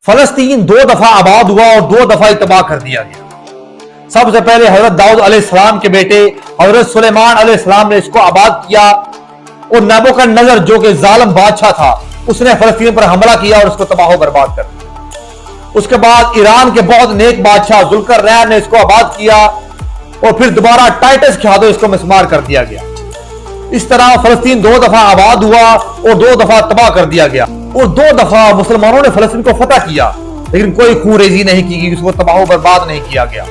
फलस्तीन 2 दफा आबाद हुआ और 2 दफा तबाह कर दिया गया। सबसे पहले हजरत दाऊद अलैहिस्सलाम के बेटे हजरत सुलेमान अलैहिस्सलाम ने इसको आबाद किया और नबूकदनेस्सर जो कि जालिम बादशाह था उसने फलस्तीन पर हमला किया और उसको तबाह बर्बाद कर दिया। उसके बाद ईरान के बहुत नेक बादशाह जुल्करनैन ने इसको आबाद किया और फिर दोबारा टाइटस के हाथों इसको मिस्मार कर दिया गया। इस तरह फलस्तीन 2 दफा आबाद हुआ और 2 दफा तबाह कर दिया गया और 2 दफा मुसलमानों ने फलस्तीन को फतह किया, लेकिन कोई खूरेजी नहीं की गई, उसको तबाह बर्बाद नहीं किया गया।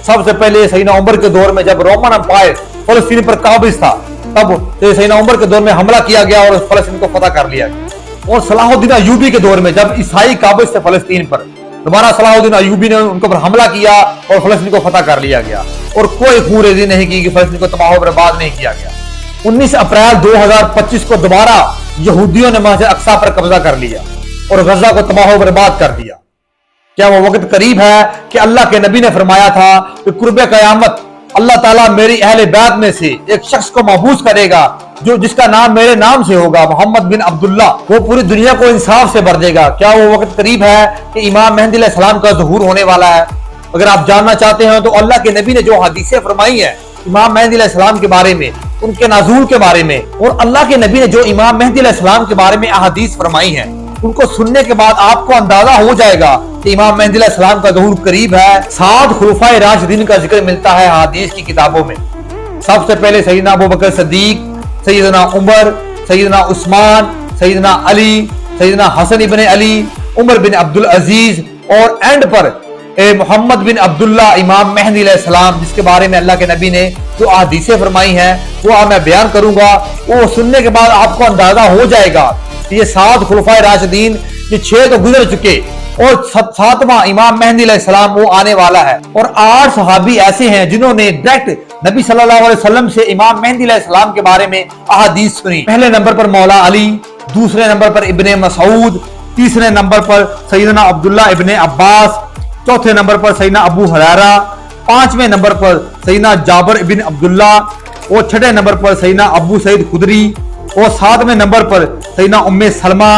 सबसे पहले सैयदना उमर के दौर में जब रोमन एम्पायर फलस्तीन पर काबिज था तब सैयदना उमर के दौर में हमला किया गया और फलस्तीन को फतह कर लिया गया। और सलाहुद्दीन अय्यूबी के दौर में जब ईसाई काबिज थे फलस्तीन पर, दोबारा सलाहुद्दीन अय्यूबी ने उनके ऊपर हमला किया और फलस्तीन को फतह कर लिया गया और कोई खूरेजी नहीं की, फलस्तीन को तबाह बर्बाद नहीं किया गया। 19 अप्रैल 2025 को दोबारा यहूदियों ने मस्जिद अक्सा पर कब्जा कर लिया और गजा को तबाह बर्बाद कर दिया। क्या वो वक्त करीब है कि अल्लाह के नबी ने फरमाया था कि कुर्बे कयामत अल्लाह ताला मेरी अहले बैत में से एक शख्स को महबूस करेगा जो जिसका नाम मेरे नाम से होगा, मोहम्मद बिन अब्दुल्ला, वो पूरी दुनिया को इंसाफ से भर देगा। क्या वो वक्त करीब है कि इमाम मेहदी अलैहिस्सलाम का ज़ुहूर होने वाला है? अगर आप जानना चाहते हैं तो अल्लाह के नबी ने जो हदीसें फरमाई है इमाम मेहदी अलैहिस्सलाम के बारे में, उनके नाज़ूल के बारे में, और अल्लाह के नबी ने जो इमाम मेहदी अलैहिस्सलाम के बारे में अहादीस फरमाई हैं, उनको सुनने के बाद आपको अंदाजा हो जाएगा कि इमाम मेहदी अलैहिस्सलाम का ज़ुहूर करीब है। 7 खुलफाए राशिदीन का जिक्र मिलता है हदीस की किताबों में। सबसे पहले सैयदना अबू बकर सिद्दीक, सैयदना उमर, सैयदना उस्मान, सैयदना अली, सैयदना हसन इब्न अली, उमर बिन अब्दुल अजीज और एंड पर मोहम्मद बिन अब्दुल्ला इमाम मेहदी अलैहिस्सलाम, जिसके बारे में अल्लाह के नबी ने जो अहदीसें फरमाई हैं वो मैं बयान करूंगा। वो सुनने के बाद आपको अंदाजा हो जाएगा कि ये 7 खुलफाए राशिदीन, ये 6 तो गुजर चुके और 7वां इमाम मेहदी अलैहिस्सलाम वो आने वाला है। और 8 सहाबी ऐसे हैं जिन्होंने डायरेक्ट नबी सल्लल्लाहु अलैहि वसल्लम से इमाम मेहदी अलैहिस्सलाम के बारे में अहादीस सुनी। पहले नंबर पर मौला अली, दूसरे नंबर पर इब्ने मसऊद, तीसरे नंबर पर सैयदना अब्दुल्ला इब्ने अब्बास, चौथे नंबर पर सैयदना अबू हुरैरा, 5वें नंबर पर सैयदना जाबिर इब्न अब्दुल्ला और 6ठे नंबर पर सैयदना अबू सईद खुदरी और 7वें नंबर पर सैयदना उम्मे सलमा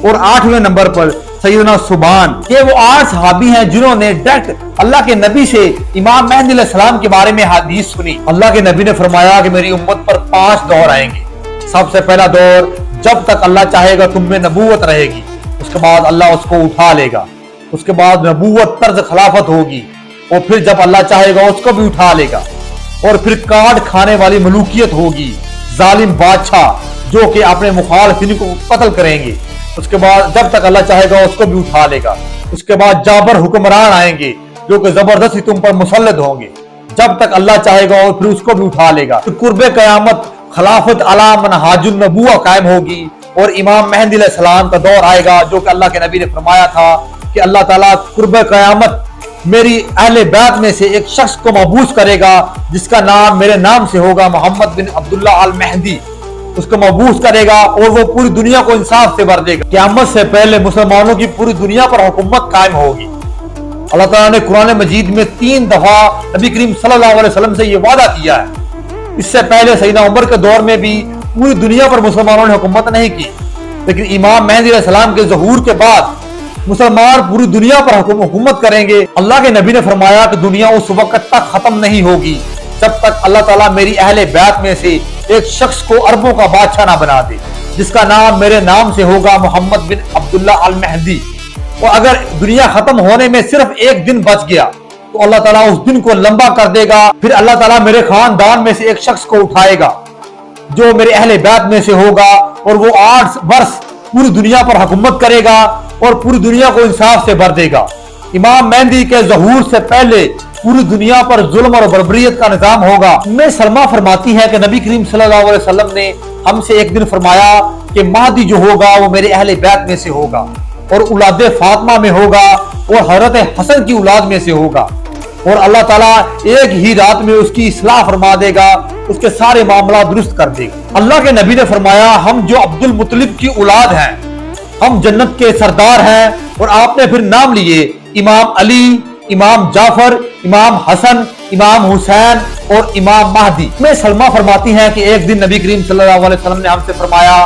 और 8वें नंबर पर सैयदना सुबान। ये वो 8 सहाबी हैं जिन्होंने डायरेक्ट अल्लाह के नबी से इमाम मेहदी अलैहिस्सलाम के बारे में हदीस सुनी। अल्लाह के नबी ने फरमाया कि मेरी उम्मत पर 5 दौर आएंगे। सबसे पहला दौर जब तक अल्लाह चाहेगा तुम में नबूवत रहेगी, उसके बाद अल्लाह उसको उठा लेगा, उसके बाद नबूवत तर्ज खिलाफत होगी और फिर जब अल्लाह चाहेगा उसको भी उठा लेगा और फिर काट खाने वाली मलूकियत होगी, जालिम बादशाह जो कि अपने मुखालिफिन को कत्ल करेंगे, उसके बाद जब तक अल्लाह चाहेगा उसको भी उठा लेगा। उसके बाद जाबर हुक्मरान आएंगे जो कि जबरदस्ती तुम पर मुसल्लत होंगे, जब तक अल्लाह चाहेगा और फिर उसको भी उठा लेगा। फिर कुर्बे कयामत खिलाफत अला मनहाजुन नबुव्वह कायम होगी और इमाम मेहदी अलैहिस्सलाम का दौर आएगा जो कि अल्लाह के नबी ने फरमाया था कि अल्लाह ताला कुर्बे कयामत मेरी अहले बैत में से एक शख्स को महबूस करेगा जिसका नाम मेरे नाम से होगा, मोहम्मद बिन अब्दुल्ला अल मेहदी, उसको महबूस करेगा और वो पूरी दुनिया को इंसाफ से भर देगा। क़यामत से पहले मुसलमानों की पूरी दुनिया पर हुकूमत कायम होगी। अल्लाह ताला ने कुरान मजीद में 3 दफा नबी करीम सल्लल्लाहु अलैहि वसल्लम से ये वादा किया है। इससे पहले सैयदना उमर के दौर में भी पूरी दुनिया पर मुसलमानों ने हुकूमत नहीं की, लेकिन इमाम मेहदी अलैहिस्सलाम के ज़ुहूर के बाद मुसलमान पूरी दुनिया पर हुकूमत करेंगे। अल्लाह के नबी ने फरमाया कि दुनिया उस वक्त तक खत्म नहीं होगी जब तक अल्लाह ताला मेरी अहले बैत में से एक शख्स को अरबों का बादशाह ना बना दे जिसका नाम मेरे नाम से होगा, मोहम्मद बिन अब्दुल्ला अल मेहदी। और अगर दुनिया खत्म होने में सिर्फ एक दिन बच गया तो अल्लाह ताला उस दिन को लंबा कर देगा। फिर अल्लाह ताला मेरे खानदान में से एक शख्स को उठाएगा जो मेरे अहले बैत में से होगा और वो 8 वर्ष पूरी दुनिया पर हुकूमत करेगा और पूरी दुनिया को इंसाफ से भर देगा। इमाम मेहदी के ज़ुहूर से पहले पूरी दुनिया पर जुल्म और बर्बरियत का निजाम होगा। उम्मे सलमा फरमाती है कि नबी करीम सल्लल्लाहु अलैहि वसल्लम ने हमसे एक दिन फरमाया कि महदी जो होगा वो मेरे अहले बैत में से होगा और औलाद फातिमा में होगा और हजरत हसन की औलाद में से होगा और अल्लाह ताला एक ही रात में उसकी इस्लाह फरमा देगा, उसके सारे मामला दुरुस्त कर देगा। अल्लाह के नबी ने फरमाया हम जो अब्दुल मुत्तलिब की औलाद हैं, हम जन्नत के सरदार हैं। और आपने फिर नाम लिए इमाम अली, इमाम जाफर, इमाम हसन, इमाम हुसैन और इमाम महदी। में सलमा फरमाती हैं कि एक दिन नबी करीम सल्लल्लाहु अलैहि वसल्लम ने हमसे फरमाया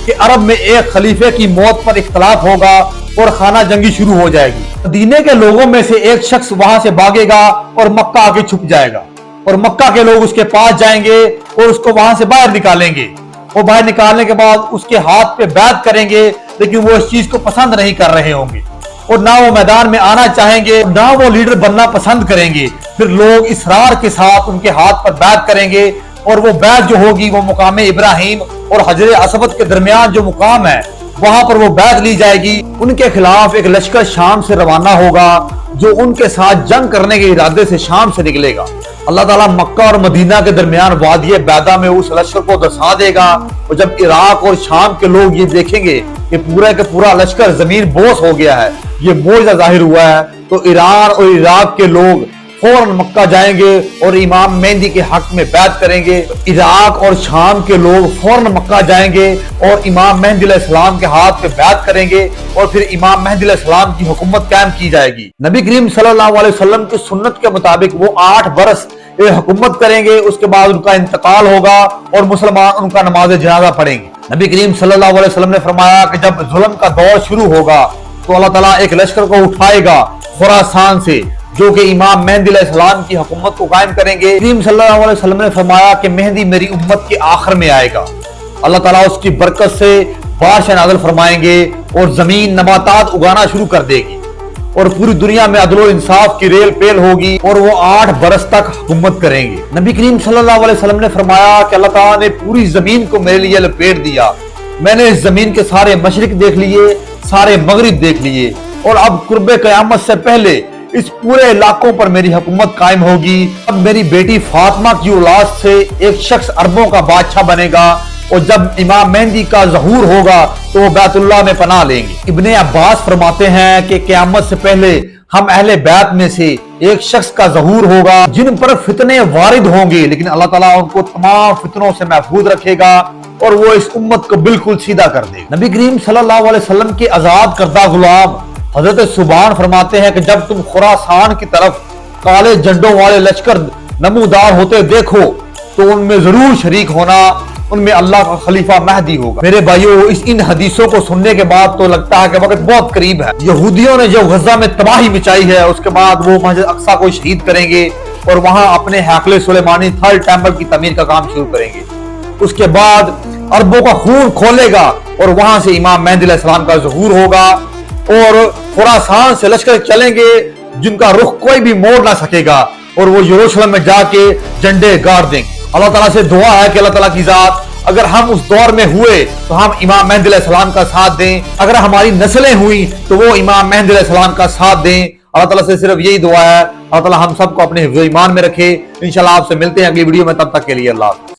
कि अरब में एक खलीफे की मौत पर इख्तलाफ होगा اور खाना जंगी शुरू हो जाएगी। मदीने के लोगों में से एक शख्स वहां से भागेगा और मक्का आके छुप जाएगा और मक्का के लोग उसके पास जाएंगे और उसको वहां से बाहर निकालेंगे। और बाहर निकालने के बाद उसके हाथ पे बैत करेंगे, लेकिन वो इस चीज को पसंद नहीं कर रहे होंगे और ना वो मैदान में आना चाहेंगे, ना वो लीडर बनना पसंद करेंगे। फिर लोग इसरार के साथ उनके हाथ पर बैत करेंगे और वो बैत जो होगी वो मुकाम इब्राहिम और हजर असवद के दरमियान जो मुकाम है वहां पर वो बैत ली जाएगी। उनके खिलाफ एक लश्कर शाम से रवाना होगा जो उनके साथ जंग करने के इरादे से शाम से निकलेगा। अल्लाह ताला मक्का और मदीना के दरमियान वादिय बैदा में उस लश्कर को दसा देगा और जब इराक और शाम के लोग ये देखेंगे कि पूरा का पूरा लश्कर जमीन बोस हो गया है, ये मौजज़ा जाहिर हुआ है, तो ईरान और इराक के लोग फौरन मक्का जाएंगे और इमाम मेहंदी के हक में बैत करेंगे। इराक और शाम के लोग फौरन मक्का जाएंगे और इमाम मेहंदी अलैहिस्सलाम के हाथ पे बैत करेंगे और फिर इमाम मेहंदी अलैहिस्सलाम की हुकूमत कायम की जाएगी। नबी करीम सल्लल्लाहु अलैहि वसल्लम की सुन्नत के मुताबिक वो 8 बरस हुकूमत करेंगे, उसके बाद उनका इंतकाल होगा और मुसलमान उनका नमाज जनाजा पढ़ेंगे। नबी करीम सल्लल्लाहु अलैहि वसल्लम ने फरमाया कि जब जुल्म का दौर शुरू होगा तो अल्लाह ताला एक लश्कर को उठाएगा खुरासान से जो कि इमाम मेहंदी अलैहिस्सलाम की हुकूमत को कायम करेंगे। करीम सल्लल्लाहु अलैहि वसल्लम ने फरमाया कि मेहंदी मेरी उम्मत के आखिर में आएगा, अल्लाह ताला उसकी बरकत से बारिश नाज़िल फरमाएंगे और जमीन नबातात उगाना शुरू कर देगी और पूरी दुनिया में अदल और इंसाफ की रेल पेल होगी और वो 8 बरस तक हुकूमत करेंगे। नबी करीम सल्लल्लाहु अलैहि वसल्लम ने फरमाया कि अल्लाह ताला ने पूरी जमीन को मेरे लिए लपेट दिया, मैंने इस जमीन के सारे मशरिक देख लिए, सारे मगरिब देख लिए और अब कुर्बे क़यामत से पहले इस पूरे इलाकों पर मेरी हुकूमत कायम होगी। अब मेरी बेटी फातिमा की औलाद से एक शख्स अरबों का बादशाह बनेगा और जब इमाम मेहंदी का ज़हूर होगा तो वो बैतुल्लाह में पनाह लेंगे। इब्ने अब्बास फरमाते हैं कि क़यामत से पहले हम अहले बैत में से एक शख्स का ज़हूर होगा जिन पर फितने वारिद होंगे, लेकिन अल्लाह ताला उनको तमाम फितनों से महफूज रखेगा और वो इस उम्मत को बिल्कुल सीधा कर देगा। नबी करीम सल्लल्लाहु अलैहि वसल्लम के आजाद करदा गुलाम हजरत सुबान फरमाते हैं कि जब तुम खुरासान की तरफ काले झंडों वाले लश्कर नमूदार होते देखो तो उनमें जरूर शरीक होना, उनमें अल्लाह का खलीफा महदी होगा। मेरे भाइयों, इन हदीसों को सुनने के बाद तो लगता है कि वक्त बहुत करीब है। यहूदियों ने जो गजा में तबाही मचाई है उसके बाद वो मस्जिद अक्सा को शहीद करेंगे और वहां अपने हैकले सुलेमानी थर्ड टेम्पल की तमीर का काम शुरू करेंगे। उसके बाद अरबों का खून खोलेगा और वहां से इमाम मेहंदी अलैहिस्सलाम का ज़हूर होगा और खुरासान से लश्कर चलेंगे जिनका रुख कोई भी मोड़ ना सकेगा और वो यरूशलेम में जाके झंडे गाड़ देंगे। अल्लाह ताला से दुआ है कि अल्लाह ताला की जात अगर हम उस दौर में हुए तो हम इमाम मेहंदी अलैहिस्सलाम का साथ दें, अगर हमारी नस्लें हुई तो वो इमाम मेहंदी अलैहिस्सलाम का साथ दें। अल्लाह ताला से सिर्फ यही दुआ है, अल्लाह ताला हम सबको अपने हिफ्ज़-ओ-ईमान में रखे। इंशाल्लाह आपसे मिलते हैं अगली वीडियो में, तब तक के लिए अल्लाह।